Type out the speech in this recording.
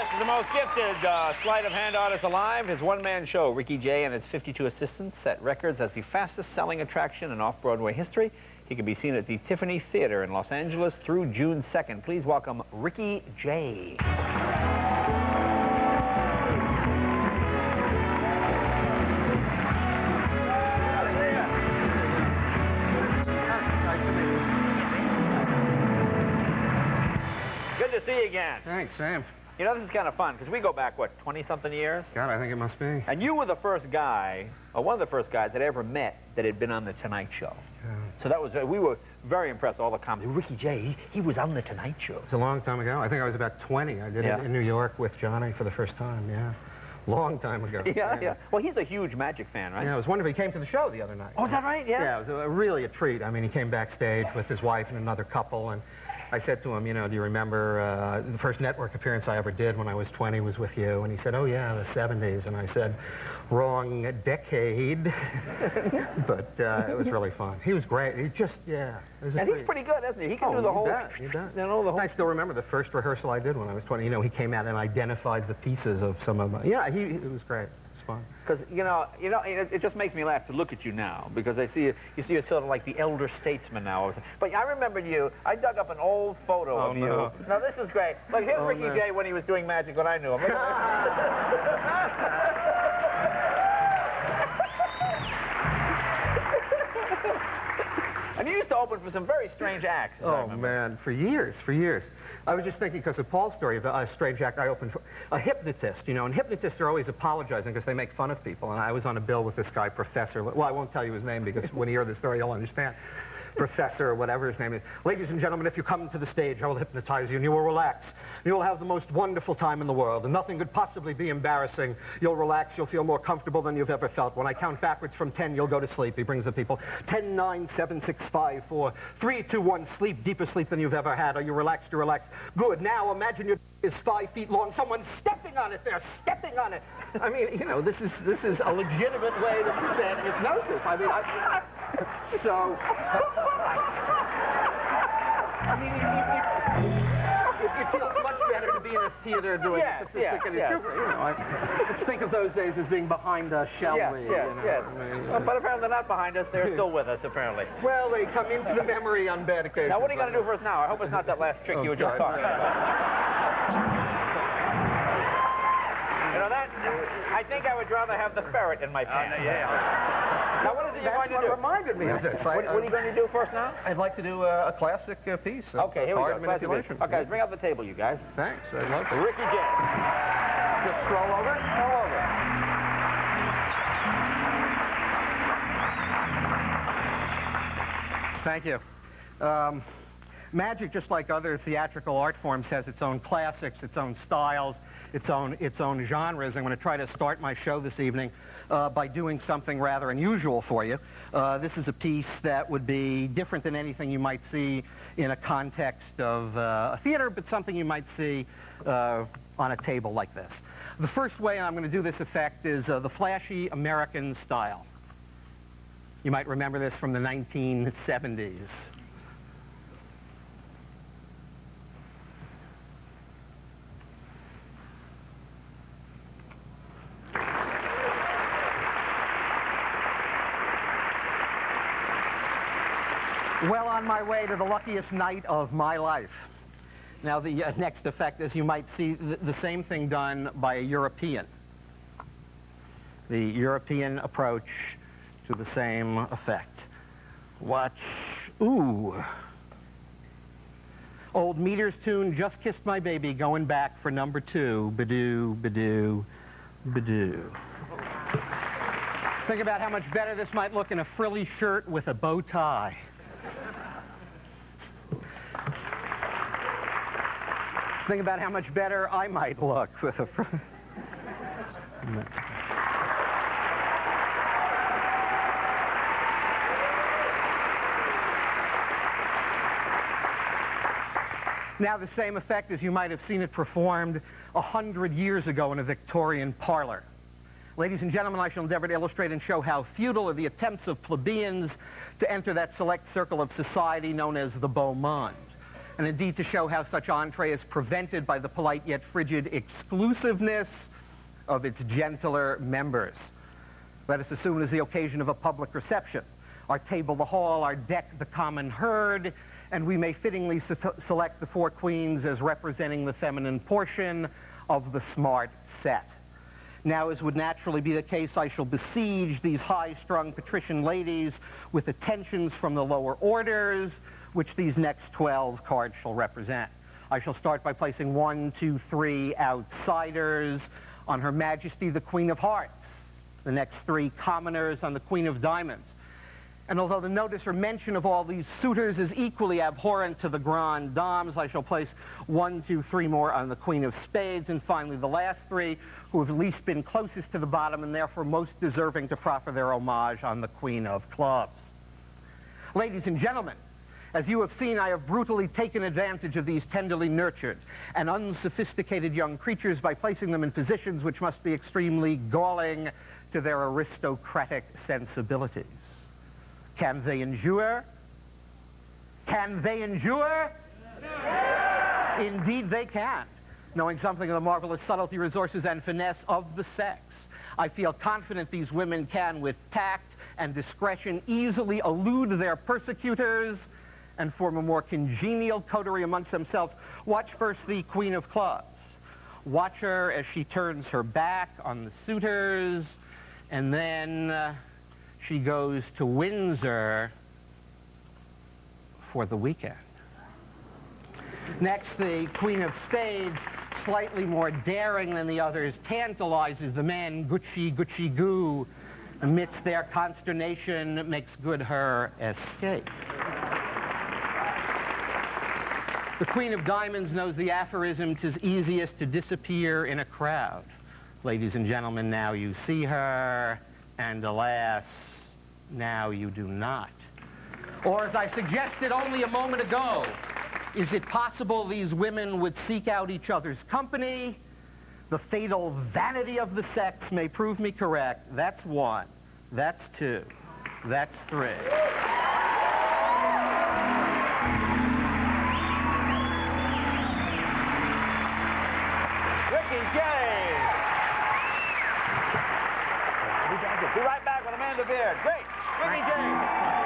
back to the most gifted sleight of hand artist alive. His one-man show, Ricky Jay and his 52 assistants, set records as the fastest-selling attraction in off-Broadway history. He can be seen at the Tiffany Theater in Los Angeles through June 2nd. Please welcome Ricky Jay. Good to see you again. Thanks, Sam. You know, this is kind of fun, because we go back, what, 20-something years? God, I think it must be. And you were the first guy, or one of the first guys that I ever met that had been on The Tonight Show. Yeah. So that was, we were very impressed, all the comics. Ricky Jay, he was on The Tonight Show. It's a long time ago. I think I was about 20. I did it in New York with Johnny for the first time, yeah. Long time ago. Yeah. Well, he's a huge Magic fan, right? Yeah, it was wonderful. He came to the show the other night. Oh, is that right? Yeah. Yeah, it was really a treat. I mean, he came backstage with his wife and another couple, and I said to him, you know, do you remember the first network appearance I ever did when I was 20 was with you? And he said, oh, yeah, the 70s. And I said, wrong decade. But it was really fun. He was great. He just, yeah. And he's pretty good, isn't he? He can do the whole... You bet. I still remember the first rehearsal I did when I was 20. You know, he came out and identified the pieces of some of my... Yeah, it was great. Because, you know, it just makes me laugh to look at you now, because I see you see you're sort of like the elder statesman now. But I remembered you. I dug up an old photo of you. No. Now, this is great. Like, here's Ricky Jay when he was doing magic when I knew him. And you used to open for some very strange acts. Oh, man, for years. I was just thinking, because of Paul's story of a strange act, I opened for a hypnotist, you know, and hypnotists are always apologizing because they make fun of people. And I was on a bill with this guy, Professor. Well, I won't tell you his name because when you hear the story, you'll understand. Professor, or whatever his name is. Ladies and gentlemen, if you come to the stage, I will hypnotize you, and you will relax. You will have the most wonderful time in the world, and nothing could possibly be embarrassing. You'll relax. You'll feel more comfortable than you've ever felt. When I count backwards from 10, you'll go to sleep. He brings the people. 10, 9, 7, 6, 5, 4, 3, 2, 1. Sleep, deeper sleep than you've ever had. Are you relaxed? You're relaxed. Good. Now imagine your is 5 feet long. Someone's stepping on it. They're stepping on it. I mean, you know, this is a legitimate way to present hypnosis. I mean, it feels much better to be in a theater doing sophisticated humor. You know, let's think of those days as being behind us, shall we? Yes. But apparently they're not behind us. They're still with us, apparently. Well, they come into the memory on bad occasions. Now, what are you going to do for us now? I hope it's not that last trick you were just talking about. You know, I think I would rather have the ferret in my pants. Now, what is it you're going to do? That reminded me of this. What are you going to do for us now? I'd like to do a classic piece. Okay, here we go. Manipulation. Okay, guys, bring up the table, you guys. Thanks. I'd love to. Ricky Jay. Just stroll over. Thank you. Magic, just like other theatrical art forms, has its own classics, its own styles, its own genres. I'm going to try to start my show this evening by doing something rather unusual for you. This is a piece that would be different than anything you might see in a context of a theater, but something you might see on a table like this. The first way I'm going to do this effect is the flashy American style. You might remember this from the 1970s. Well on my way to the luckiest night of my life. Now, the next effect is you might see the same thing done by a European. The European approach to the same effect. Watch. Ooh. Old Meters tune, Just Kissed My Baby, going back for number 2. Badoo, badoo, badoo. Think about how much better this might look in a frilly shirt with a bow tie. Think about how much better I might look with a... Now, the same effect as you might have seen it performed 100 years ago in a Victorian parlor. Ladies and gentlemen, I shall endeavor to illustrate and show how futile are the attempts of plebeians to enter that select circle of society known as the beau monde. and indeed to show how such entree is prevented by the polite yet frigid exclusiveness of its gentler members. Let us assume it is the occasion of a public reception. Our table the hall, our deck the common herd, and we may fittingly select the four queens as representing the feminine portion of the smart set. Now, as would naturally be the case, I shall besiege these high-strung patrician ladies with attentions from the lower orders, which these next 12 cards shall represent. I shall start by placing 1, 2, 3 outsiders on Her Majesty the Queen of Hearts, the next 3 commoners on the Queen of Diamonds. And although the notice or mention of all these suitors is equally abhorrent to the Grand Dames, I shall place 1, 2, 3 more on the Queen of Spades, and finally the last 3, who have at least been closest to the bottom and therefore most deserving to proffer their homage, on the Queen of Clubs. Ladies and gentlemen, as you have seen, I have brutally taken advantage of these tenderly nurtured and unsophisticated young creatures by placing them in positions which must be extremely galling to their aristocratic sensibilities. Can they endure? Can they endure? Yeah. Indeed they can. Knowing something of the marvelous subtlety, resources, and finesse of the sex, I feel confident these women can, with tact and discretion, easily elude their persecutors and form a more congenial coterie amongst themselves. Watch first the Queen of Clubs. Watch her as she turns her back on the suitors, and then she goes to Windsor for the weekend. Next, the Queen of Spades, slightly more daring than the others, tantalizes the men, Gucci, Gucci, goo. Amidst their consternation, makes good her escape. The Queen of Diamonds knows the aphorism, "'Tis easiest to disappear in a crowd." Ladies and gentlemen, now you see her, and alas, now you do not. Or, as I suggested only a moment ago, is it possible these women would seek out each other's company? The fatal vanity of the sex may prove me correct. That's 1. That's 2. That's 3. Ricky Jay! Be right back with Amanda Beard. Great! Ricky Jay!